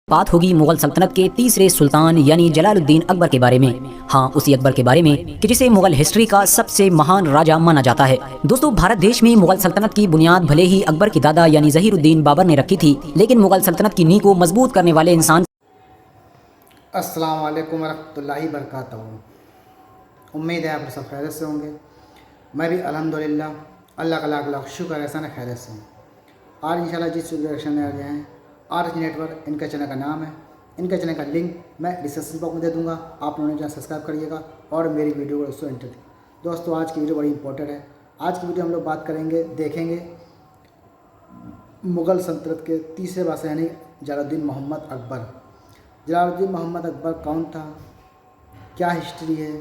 बात होगी मुगल सल्तनत के तीसरे सुल्तान यानी जलालुद्दीन अकबर के बारे में। हाँ, उसी अकबर के बारे में कि जिसे मुगल हिस्ट्री का सबसे महान राजा माना जाता है। दोस्तों, भारत देश में मुगल सल्तनत की बुनियाद भले ही अकबर की दादा यानी ज़हीरुद्दीन बाबर ने रखी थी, लेकिन मुगल सल्तनत की नींव को मजबूत करने वाले इंसान अस्सलाम वालेकुम वरहमतुल्लाहि वबरकातुहू। उम्मीद है आप सब खैरियत से होंगे। मैं भी अल्हम्दुलिल्लाह अल्लाह का लाख लाख शुक्र एहसान खैरियत से हूँ। आज इंशाल्लाह जिस डायरेक्शन में आ गए हैं आरएच नेटवर्क, इनका चैनल का नाम है। इनका चैनल का लिंक मैं डिस्क्रिप्शन बॉक्स में दे दूँगा। आप लोगों ने चैनल सब्सक्राइब करिएगा और मेरी वीडियो को दोस्तों एंटर दोस्तों आज की वीडियो बड़ी इंपॉर्टेंट है। आज की वीडियो हम लोग बात करेंगे, देखेंगे मुग़ल सल्तनत के तीसरे बादशाह यानी जलालुद्दीन मोहम्मद अकबर। जलालुद्दीन मोहम्मद अकबर कौन था, क्या हिस्ट्री है,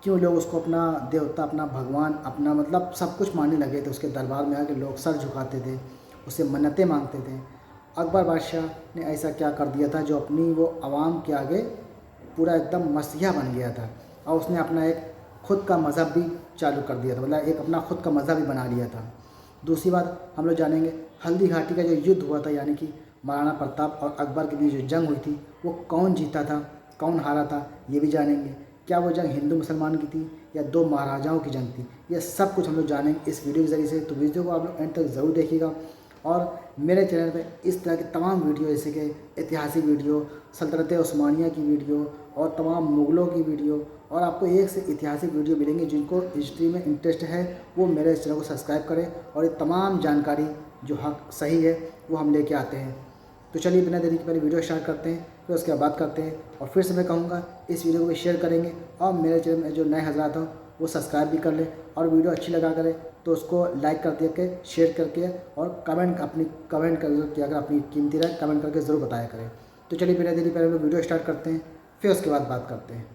क्यों लोग उसको अपना देवता, अपना भगवान, अपना मतलब सब कुछ मानने लगे थे। उसके दरबार में आके लोग सर झुकाते थे, उससे मन्नतें मांगते थे। अकबर बादशाह ने ऐसा क्या कर दिया था जो अपनी वो आवाम के आगे पूरा एकदम मसीहा बन गया था, और उसने अपना एक ख़ुद का मज़हब भी चालू कर दिया था, मतलब एक अपना ख़ुद का मज़हब भी बना लिया था। दूसरी बात हम लोग जानेंगे हल्दी घाटी का जो युद्ध हुआ था, यानी कि महाराणा प्रताप और अकबर के बीच जो जंग हुई थी वो कौन जीता था, कौन हारा था, ये भी जानेंगे। क्या वो जंग हिंदू मुसलमान की थी या दो महाराजाओं की जंग थी, ये सब कुछ हम लोग जानेंगे इस वीडियो के ज़रिए से। तो वीडियो को आप लोग एंड तक ज़रूर देखिएगा। और मेरे चैनल पे इस तरह की तमाम वीडियो, जैसे कि ऐतिहासिक वीडियो, सल्तनत उस्मानिया की वीडियो और तमाम मुग़लों की वीडियो, और आपको एक से ऐतिहासिक वीडियो मिलेंगे। जिनको हिस्ट्री में इंटरेस्ट है वो मेरे इस चैनल को सब्सक्राइब करें, और ये तमाम जानकारी जो हक सही है वो हम लेके आते हैं। तो चलिए बिना देरी के पहले वीडियो स्टार्ट करते हैं, फिर उसके बाद बात करते हैं। और फिर से मैं कहूँगा इस वीडियो को भी शेयर करेंगे, और मेरे चैनल में जो नए हज़रात हो वो सब्सक्राइब भी कर ले, और वीडियो अच्छी लगा करे तो उसको लाइक कर दिया के, शेयर करके, और कमेंट कर किया अगर अपनी कीमती राय कमेंट करके ज़रूर बताया करें। तो चलिए बिना देरी पहले वीडियो स्टार्ट करते हैं, फिर उसके बाद बात करते हैं।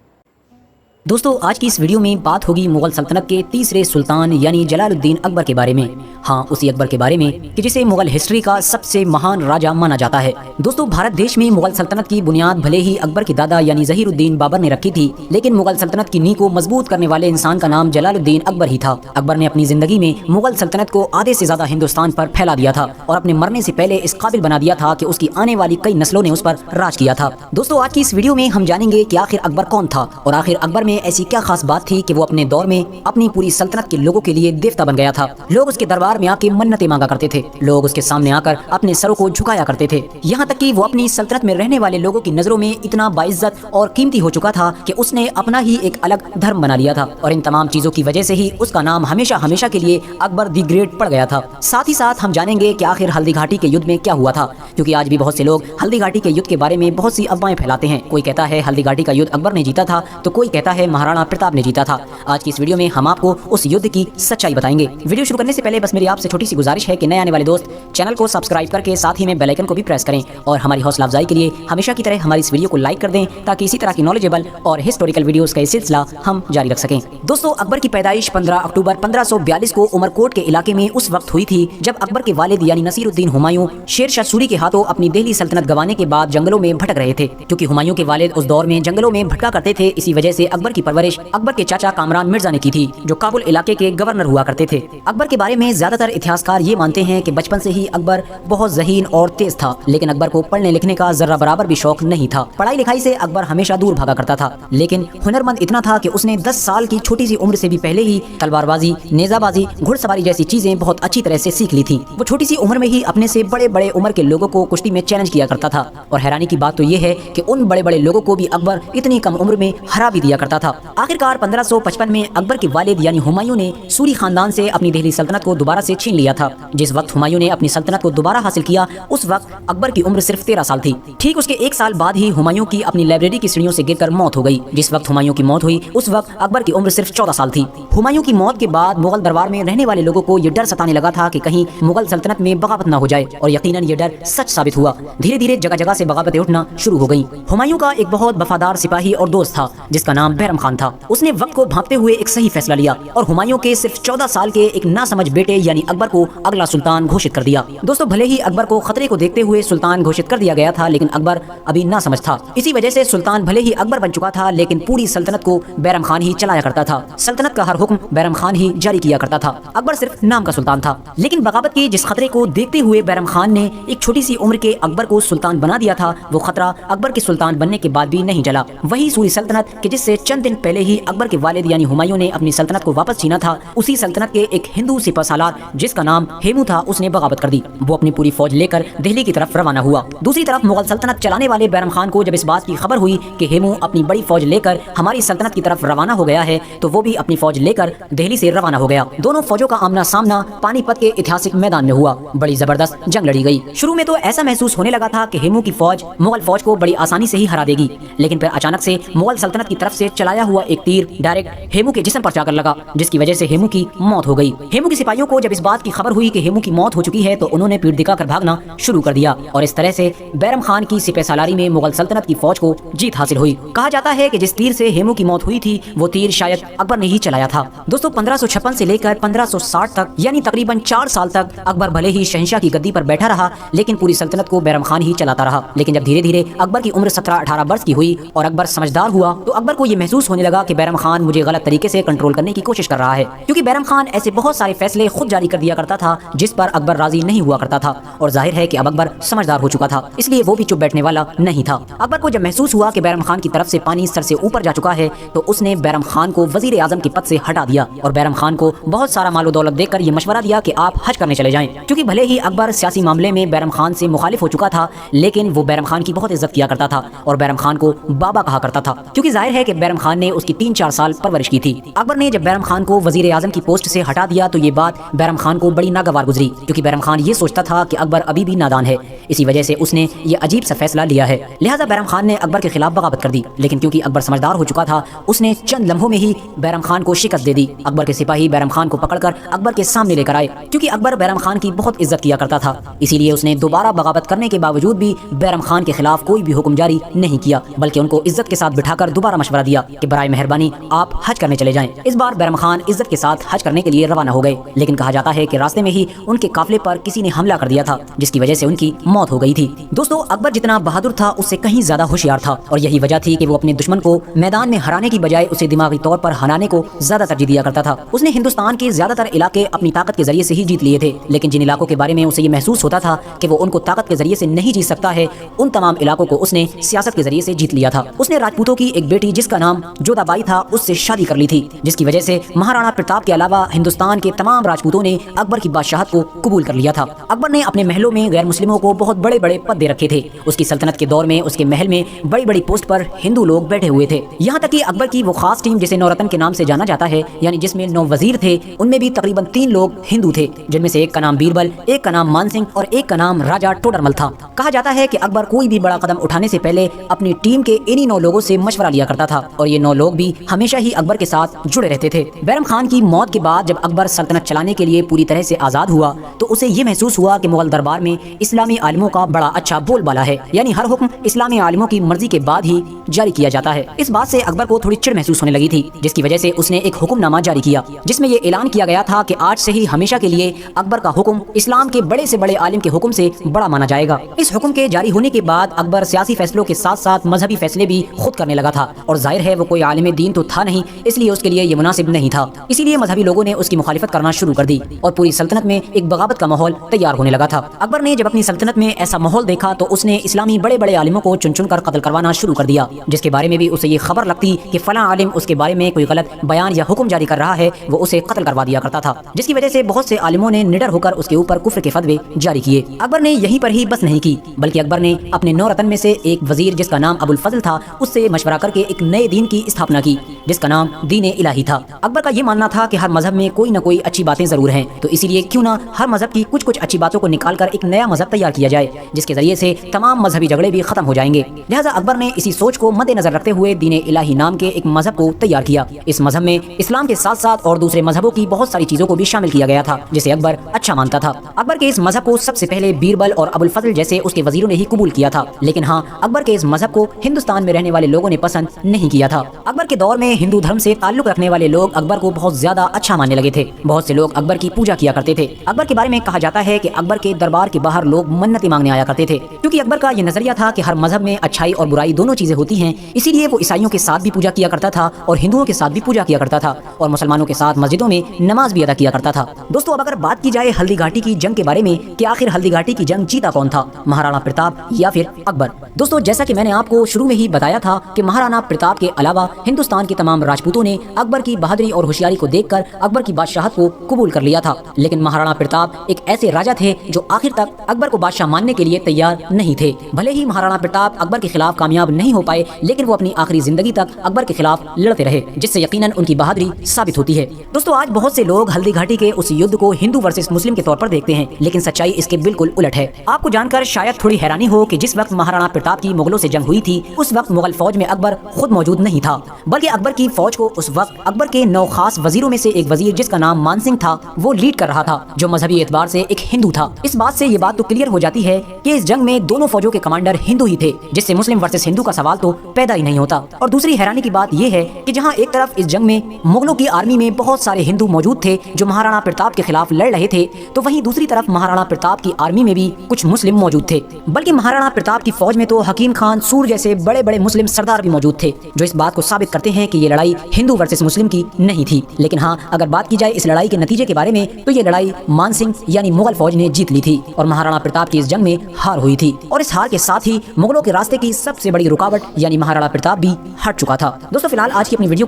दोस्तों, आज की इस वीडियो में बात होगी मुगल सल्तनत के तीसरे सुल्तान यानी जलालुद्दीन अकबर के बारे में। हाँ, उसी अकबर के बारे में कि जिसे मुगल हिस्ट्री का सबसे महान राजा माना जाता है। दोस्तों, भारत देश में मुगल सल्तनत की बुनियाद भले ही अकबर की दादा यानी ज़हीरुद्दीन बाबर ने रखी थी, लेकिन मुगल सल्तनत की नींव को मजबूत करने वाले इंसान का नाम जलालुद्दीन अकबर ही था। अकबर ने अपनी जिंदगी में मुगल सल्तनत को आधे से ज्यादा हिंदुस्तान पर फैला दिया था, और अपने मरने से पहले इस काबिल बना दिया था कि उसकी आने वाली कई नस्लों ने उस पर राज किया था। दोस्तों, आज की इस वीडियो में हम जानेंगे कि आखिर अकबर कौन था, और आखिर अकबर में ऐसी क्या खास बात थी कि वो अपने दौर में अपनी पूरी सल्तनत के लोगों के लिए देवता बन गया था। लोग उसके दरबार में आके मन्नतें मांगा करते थे, लोग उसके सामने आकर अपने सरों को झुकाया करते थे। यहाँ तक कि वो अपनी सल्तनत में रहने वाले लोगों की नजरों में इतना बाइज्जत और कीमती हो चुका था कि उसने अपना ही एक अलग धर्म बना लिया था, और इन तमाम चीजों की वजह से ही उसका नाम हमेशा हमेशा के लिए अकबर दी ग्रेट पड़ गया था। साथ ही साथ हम जानेंगे कि आखिर हल्दी घाटी के युद्ध में क्या हुआ था, क्योंकि आज भी बहुत से लोग हल्दी घाटी के युद्ध के बारे में बहुत सी अफवाहें फैलाते हैं। कोई कहता है हल्दी घाटी का युद्ध अकबर ने जीता था, तो कोई कहता है महाराणा प्रताप ने जीता था। आज की इस वीडियो में हम आपको उस युद्ध की सच्चाई बताएंगे। वीडियो शुरू करने से पहले बस मेरी आपसे छोटी सी गुजारिश है कि नए आने वाले दोस्त चैनल को सब्सक्राइब करके साथ ही में बेल आइकन को भी प्रेस करें, और हमारी हौसला अफजाई के लिए हमेशा की तरह हमारी इस वीडियो को लाइक कर दें, ताकि इसी तरह की नॉलेजेबल और हिस्टोरिकल वीडियोस का ये सिलसिला हम जारी रख सकें। दोस्तों, अकबर की पैदाइश 15 अक्टूबर 1542 को उमरकोट के इलाके में उस वक्त हुई थी जब अकबर के वालिद यानी नसीरुद्दीन हुमायूं शेर शाह सूरी के हाथों अपनी दिल्ली सल्तनत गंवाने के बाद जंगलों में भटक रहे थे। क्योंकि हुमायूं के वालिद उस दौर में जंगलों में भटका करते थे, इसी वजह से अकबर की परवरिश अकबर के चाचा कामरान मिर्जा ने की थी, जो काबुल इलाके के गवर्नर हुआ करते थे। अकबर के बारे में ज्यादातर इतिहासकार ये मानते हैं कि बचपन से ही अकबर बहुत ज़हीन और तेज था, लेकिन अकबर को पढ़ने लिखने का जर्रा बराबर भी शौक नहीं था। पढ़ाई लिखाई से अकबर हमेशा दूर भागा करता था, लेकिन हुनरमंद इतना था कि उसने 10 साल की छोटी सी उम्र से भी पहले ही तलवारबाजी, नेजाबाजी, घुड़सवारी जैसी चीजें बहुत अच्छी तरह से सीख ली थी। वो छोटी सी उम्र में ही अपने से बड़े बड़े उम्र के लोगों को कुश्ती में चैलेंज किया करता था, और हैरानी की बात तो ये है कि उन बड़े बड़े लोगों को भी अकबर इतनी कम उम्र में हरा भी दिया करता था। आखिरकार 1555 में अकबर के वालिद यानी हुमायूं ने सूरी खानदान से अपनी दिल्ली सल्तनत को दोबारा से छीन लिया था। जिस वक्त हुमायूं ने अपनी सल्तनत को दोबारा हासिल किया, उस वक्त अकबर की उम्र सिर्फ 13 साल थी। ठीक उसके 1 साल बाद ही हुमायूं की अपनी लाइब्रेरी की सीढ़ियों से गिरकर मौत हो गई। जिस वक्त हुमायूं की मौत हुई, उस वक्त अकबर की उम्र सिर्फ 14 साल थी। हुमायूं की मौत के बाद मुगल दरबार में रहने वाले लोगों को ये डर सताने लगा था कि कहीं मुगल सल्तनत में बगावत न हो जाए, और यकीनन ये डर सच साबित हुआ। धीरे धीरे जगह जगह से बगावतें उठना शुरू हो गई। हुमायूं का एक बहुत वफादार सिपाही और दोस्त था जिसका नाम बैरम खान था। उसने वक्त को भांपते हुए एक सही फैसला लिया और हुमायूं के सिर्फ 14 साल के एक नासमझ बेटे यानी अकबर को अगला सुल्तान घोषित कर दिया। दोस्तों, भले ही अकबर को खतरे को देखते हुए सुल्तान घोषित कर दिया गया था, लेकिन अकबर अभी नासमझ था। इसी वजह से सुल्तान भले ही अकबर बन चुका था, लेकिन पूरी सल्तनत को बैरम खान ही चलाया करता था। सल्तनत का हर हुक्म बैरम खान ही जारी किया करता था। अकबर सिर्फ नाम का सुल्तान था, लेकिन बगावत के जिस खतरे को देखते हुए बैरम खान ने एक छोटी सी उम्र के अकबर को सुल्तान बना दिया था, वो खतरा अकबर के सुल्तान बनने के बाद भी नहीं जला। वही सूरी सल्तनत कि जिससे चंद दिन पहले ही अकबर के वालिद यानी हुमायूं ने अपनी सल्तनत को वापस छीना था, उसी सल्तनत के एक हिंदू सिपहसालार जिसका नाम हेमू था, उसने बगावत कर दी। वो अपनी पूरी फौज लेकर दिल्ली की तरफ रवाना हुआ। दूसरी तरफ मुगल सल्तनत चलाने वाले बैरम खान को जब इस बात की खबर हुई कि हेमू अपनी बड़ी फौज लेकर हमारी सल्तनत की तरफ रवाना हो गया है, तो वो भी अपनी फौज लेकर दिल्ली से रवाना हो गया। दोनों फौजों का आमना सामना पानीपत के ऐतिहासिक मैदान में हुआ। बड़ी जबरदस्त जंग लड़ी गई। शुरू में तो ऐसा महसूस होने लगा था कि हेमू की फौज मुगल फौज को बड़ी आसानी से ही हरा देगी, लेकिन फिर अचानक से मुगल सल्तनत की तरफ से चलाया हुआ एक तीर डायरेक्ट हेमू के जिस्म पर जाकर लगा, जिसकी वजह से हेमू की मौत हो गई। हेमू के सिपाहियों को जब इस बात की खबर हुई कि हेमू की मौत हो चुकी है, तो उन्होंने पीठ दिखाकर भागना शुरू कर दिया और इस तरह से बैरम खान की सिपहसालारी में मुगल सल्तनत की फौज को जीत हासिल हुई। कहा जाता है कि जिस तीर से हेमू की मौत हुई थी, वो तीर शायद अकबर ने ही चलाया था। दोस्तों, 1556 से लेकर 1560 तक यानी तकरीबन 4 साल तक अकबर भले ही शहंशाह की गद्दी पर बैठा रहा, लेकिन पूरी सल्तनत को बैरम खान ही चलाता रहा। लेकिन जब धीरे धीरे अकबर की उम्र 17-18 वर्ष की हुई और अकबर समझदार हुआ, तो अकबर को ये महसूस होने लगा कि बैरम खान मुझे गलत तरीके से कंट्रोल करने की कोशिश कर रहा है, क्योंकि बैरम खान ऐसे बहुत सारे फैसले खुद जारी कर दिया करता था जिस पर अकबर राजी नहीं हुआ करता था। और जाहिर है कि अब अकबर समझदार हो चुका था, इसलिए वो भी चुप बैठने वाला नहीं था। अकबर को जब महसूस हुआ कि बैरम खान की तरफ से पानी सर से ऊपर जा चुका है, तो उसने बैरम खान को वजीर आजम के पद से हटा दिया और बैरम खान को बहुत सारा मालो दौलत देकर ये मशवरा दिया कि आप हज करने चले जाएं। क्योंकि भले ही अकबर सियासी मामले में बैरम खान से मुखालिफ हो चुका था, लेकिन वो बैरम खान की बहुत इज्जत किया करता था और बैरम खान को बाबा कहा करता था, क्योंकि जाहिर है कि बैरम खान ने उसकी 3-4 साल परवरिश की थी। अकबर ने जब बैरम खान को वजीर आजम की पोस्ट से हटा दिया, तो ये बात बैरम खान को बड़ी नागवार गुजरी, क्योंकि बैरम खान ये सोचता था कि अकबर अभी भी नादान है। इसी वजह से उसने ये अजीब सा फैसला लिया है। लिहाजा बैरम खान ने अकबर के खिलाफ बगावत कर दी, लेकिन क्योंकि अकबर समझदार हो चुका था, उसने चंद लम्हों में ही बैरम खान को शिकस्त दे दी। अकबर के सिपाही बैरम खान को पकड़कर अकबर के सामने लेकर आए, क्योंकि अकबर बैरम खान की बहुत इज्जत किया करता था। इसीलिए उसने दोबारा बगावत करने के बावजूद भी बैरम खान के खिलाफ कोई भी हुक्म जारी नहीं किया, बल्कि उनको इज्जत के साथ बिठाकर दोबारा मशवरा दिया कि बराए मेहरबानी आप हज करने चले जाएं। इस बार बैरम खान इज्जत के साथ हज करने के लिए रवाना हो गए, लेकिन कहा जाता है कि रास्ते में ही उनके काफिले पर किसी ने हमला कर दिया था, जिसकी वजह से उनकी मौत हो गई थी। दोस्तों, अकबर जितना बहादुर था, उससे कहीं ज्यादा होशियार था और यही वजह थी कि वो अपने दुश्मन को मैदान में हराने की बजाय उसे दिमागी तौर पर हराने को ज्यादा तरजीह दिया करता था। उसने हिंदुस्तान के ज्यादातर इलाके अपनी ताकत के जरिए से ही जीत लिए थे, लेकिन जिन इलाकों के बारे में उसे ये महसूस होता था कि वो उनको ताकत के जरिए से नहीं जीत सकता है, उन तमाम इलाकों को उसने सियासत के जरिए से जीत लिया था। उसने राजपूतों की एक बेटी जिसका नाम जोधाबाई था, उससे शादी कर ली थी, जिसकी वजह से महाराणा प्रताप के अलावा हिंदुस्तान के तमाम राजपूतों ने अकबर की बादशाहत को कबूल कर लिया था। अकबर ने अपने महलों में गैर मुस्लिमों को बहुत बड़े बड़े पद दे रखे थे। उसकी सल्तनत के दौर में उसके महल में बड़ी बड़ी पोस्ट पर हिंदू लोग बैठे हुए थे। यहाँ तक कि अकबर की वो खास टीम जिसे नौरतन के नाम से जाना जाता है, यानी जिसमें 9 वजीर थे, उनमें भी तकरीबन 3 लोग हिंदू थे, जिनमें से एक का नाम बीरबल, एक का नाम मानसिंह और एक का नाम राजा टोडरमल था। कहा जाता है कि अकबर कोई भी बड़ा कदम उठाने से पहले अपनी टीम के इन्हीं 9 लोगों से मशवरा लिया करता था और ये 9 लोग भी हमेशा ही अकबर के साथ जुड़े रहते थे। बैरम खान की मौत के बाद जब अकबर सल्तनत चलाने के लिए पूरी तरह से आजाद हुआ, तो उसे ये महसूस हुआ कि मुगल दरबार में इस्लामी आलिमों का बड़ा अच्छा बोलबाला है, यानी हर हुक्म इस्लामी आलिमों की मर्जी के बाद ही जारी किया जाता है। इस बात से अकबर को थोड़ी चिढ़ महसूस होने लगी थी, जिसकी वजह से उसने एक हुक्मनामा जारी किया, जिसमें ये ऐलान किया गया था कि आज से ही हमेशा के लिए अकबर का हुक्म इस्लाम के बड़े से बड़े आलिम के हुक्म से बड़ा माना जाएगा। इस हुक्म के जारी होने के बाद अकबर सियासी फैसलों के साथ साथ मजहबी फैसले भी खुद करने लगा था और जाहिर है वो कोई आलिम दीन तो था नहीं, इसलिए उसके लिए ये मुनासिब नहीं था। इसीलिए मजहबी लोगों ने उसकी मुखालिफत करना शुरू कर दी और पूरी सल्तनत में एक बगावत का माहौल तैयार होने लगा था। अकबर ने जब अपनी सल्तनत में ऐसा माहौल देखा, तो उसने इस्लामी बड़े बड़े आलिमों को चुन चुन कर कत्ल करवाना शुरू कर दिया, जिसके बारे में भी उसे ये खबर लगती कि फलां आलिम उसके बारे में कोई गलत बयान या हुक्म जारी कर रहा है, वो उसे कत्ल करवा दिया करता था, जिसकी वजह से बहुत से आलिमों ने निडर होकर उसके ऊपर कुफ्र के फतवे जारी किए। अकबर ने यहीं पर ही बस नहीं की, बल्कि अकबर ने अपने 9 रतन में से एक वजीर जिसका नाम अबुल फजल था, उससे मशवरा करके एक नए दीन की स्थापना की, जिसका नाम दीन इलाही था। अकबर का ये मानना था कि हर मजहब में कोई न कोई अच्छी बातें जरूर हैं, तो इसीलिए क्यों ना हर मजहब की कुछ कुछ अच्छी बातों को निकालकर एक नया मजहब तैयार किया जाए, जिसके जरिए से तमाम मजहबी झगड़े भी खत्म हो जाएंगे। लिहाजा अकबर ने इसी सोच को मद्देनजर रखते हुए दीन इलाही नाम के एक मजहब को तैयार किया। इस मजहब में इस्लाम के साथ साथ और दूसरे मजहबों की बहुत सारी चीजों को भी शामिल किया गया था, जिसे अकबर अच्छा मानता था। अकबर के इस मजहब को सबसे पहले बीरबल और अबुल फजल जैसे उसके वजीरों ने ही कबूल किया था, लेकिन हाँ, अकबर के इस मजहब को हिंदुस्तान में रहने वाले लोगों ने पसंद नहीं किया था। था। अकबर के दौर में हिंदू धर्म से ताल्लुक रखने वाले लोग अकबर को बहुत ज्यादा अच्छा मानने लगे थे। बहुत से लोग अकबर की पूजा किया करते थे। अकबर के बारे में कहा जाता है कि अकबर के दरबार के बाहर लोग मन्नतें मांगने आया करते थे, क्योंकि अकबर का ये नजरिया था कि हर मजहब में अच्छाई और बुराई दोनों चीजें होती हैं। इसीलिए वो ईसाइयों के साथ भी पूजा किया करता था और हिंदुओं के साथ भी पूजा किया करता था और मुसलमानों के साथ मस्जिदों में नमाज भी अदा किया करता था। दोस्तों, अब अगर बात की जाए हल्दी घाटी की जंग के बारे में कि आखिर हल्दी घाटी की जंग जीता कौन था, महाराणा प्रताप या फिर अकबर। दोस्तों, जैसा कि मैंने आपको शुरू में ही बताया था कि महाराणा प्रताप के अलावा हिंदुस्तान के तमाम राजपूतों ने अकबर की बहादुरी और होशियारी को देखकर अकबर की बादशाहत को कबूल कर लिया था। लेकिन महाराणा प्रताप एक ऐसे राजा थे जो आखिर तक अकबर को बादशाह मानने के लिए तैयार नहीं थे। भले ही महाराणा प्रताप अकबर के खिलाफ कामयाब नहीं हो पाए, लेकिन वो अपनी आखिरी जिंदगी तक अकबर के खिलाफ लड़ते रहे, जिससे यकीनन उनकी बहादुरी साबित होती है। दोस्तों, आज बहुत से लोग हल्दी घाटी के उस युद्ध को हिंदू वर्सेस मुस्लिम के तौर पर देखते हैं, लेकिन सच्चाई इसके बिल्कुल उलट है। आपको जानकर शायद थोड़ी हैरानी हो कि जिस वक्त महाराणा प्रताप की मुगलों से जंग हुई थी, उस वक्त मुगल फौज में अकबर खुद मौजूद नहीं था, बल्कि अकबर की फौज को उस वक्त अकबर के 9 खास वजीरों में से एक वजीर, जिसका नाम मानसिंह था, वो लीड कर रहा था, जो मजहबी एतबार से एक हिंदू था। इस बात से ये बात तो क्लियर हो जाती है कि इस जंग में दोनों फौजों के कमांडर हिंदू ही थे, जिससे मुस्लिम वर्सेस हिंदू का सवाल तो पैदा ही नहीं होता। और दूसरी हैरानी की बात यह है कि जहां एक तरफ इस जंग में मुगलों की आर्मी में बहुत सारे हिंदू मौजूद थे जो महाराणा प्रताप के खिलाफ लड़ रहे थे, तो वहीं दूसरी तरफ महाराणा प्रताप की आर्मी में भी कुछ मुस्लिम मौजूद थे। बल्कि महाराणा प्रताप की फौज में तो हकीम खान, सूर जैसे बड़े बड़े मुस्लिम सरदार भी मौजूद थे, जो इस बात को साबित करते हैं कि ये लड़ाई हिंदू वर्सेस मुस्लिम की नहीं थी। लेकिन हाँ, अगर बात की जाए इस लड़ाई के नतीजे के बारे में, तो ये लड़ाई मानसिंह यानी मुगल फौज ने जीत ली थी और महाराणा प्रताप की इस जंग में हार हुई थी। और इस हार के साथ ही मुगलों के रास्ते की सबसे बड़ी रुकावट यानी महाराणा प्रताप भी हट चुका था। दोस्तों, फिलहाल आज की अपनी वीडियो।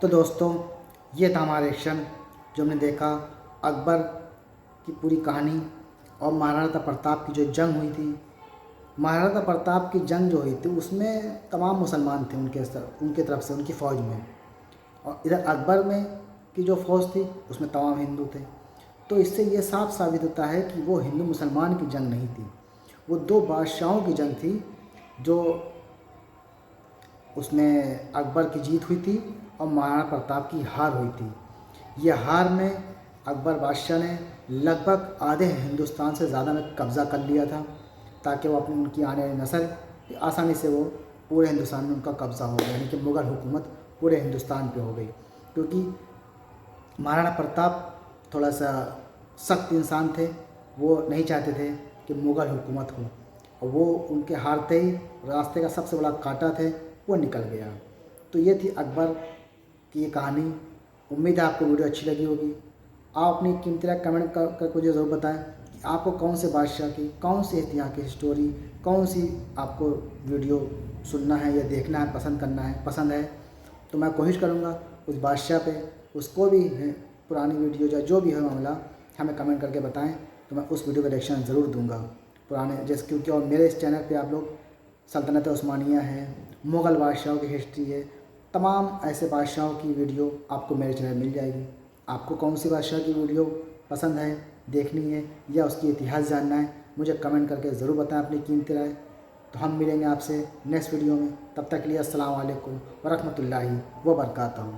तो दोस्तों, ये था हमारा रिएक्शन जो हमने देखा अकबर की पूरी कहानी और महाराणा प्रताप की जो जंग हुई थी। महाराणा प्रताप की जंग जो हुई थी उसमें तमाम मुसलमान थे उनके तरफ से, उनकी फ़ौज में, और इधर अकबर में की जो फ़ौज थी उसमें तमाम हिंदू थे। तो इससे ये साफ साबित होता है कि वो हिंदू मुसलमान की जंग नहीं थी, वो 2 बादशाहों की जंग थी, जो उसमें अकबर की जीत हुई थी और महाराणा प्रताप की हार हुई थी। ये हार में अकबर बादशाह ने लगभग आधे हिंदुस्तान से ज़्यादा में कब्ज़ा कर लिया था, ताकि वो अपनी उनकी आने वाली नस्ल आसानी से वो पूरे हिंदुस्तान में उनका कब्ज़ा हो गया, यानी कि मुग़ल हुकूमत पूरे हिंदुस्तान पे हो गई। क्योंकि महाराणा प्रताप थोड़ा सा सख्त इंसान थे, वो नहीं चाहते थे कि मुग़ल हुकूमत हो, और वो उनके हारते ही रास्ते का सबसे बड़ा कांटा थे वो निकल गया। तो ये थी अकबर की ये कहानी। उम्मीद है आपको वीडियो अच्छी लगी होगी। आप अपनी कीमती राय कमेंट कर मुझे ज़रूर बताएं कि आपको कौन से बादशाह की, कौन सी इतिहास की स्टोरी, कौन सी आपको वीडियो सुनना है या देखना है, पसंद है। तो मैं कोशिश करूँगा उस बादशाह पे उसको भी पुरानी वीडियो या जो भी है मामला हमें कमेंट करके बताएं, तो मैं उस वीडियो का रिएक्शन ज़रूर दूंगा पुराने जैसे, क्योंकि और मेरे इस चैनल पे आप लोग सल्तनत उस्मानिया है, मुग़ल बादशाहों की हिस्ट्री है, तमाम ऐसे बादशाहों की वीडियो आपको मेरे चैनल मिल जाएगी। आपको कौन सी बादशाह की वीडियो पसंद है, देखनी है या उसकी इतिहास जानना है, मुझे कमेंट करके ज़रूर बताएं अपनी कीमती राय। तो हम मिलेंगे आपसे नेक्स्ट वीडियो में, तब तक के लिए अस्सलाम वालेकुम व रहमतुल्लाहि व बरकातहू।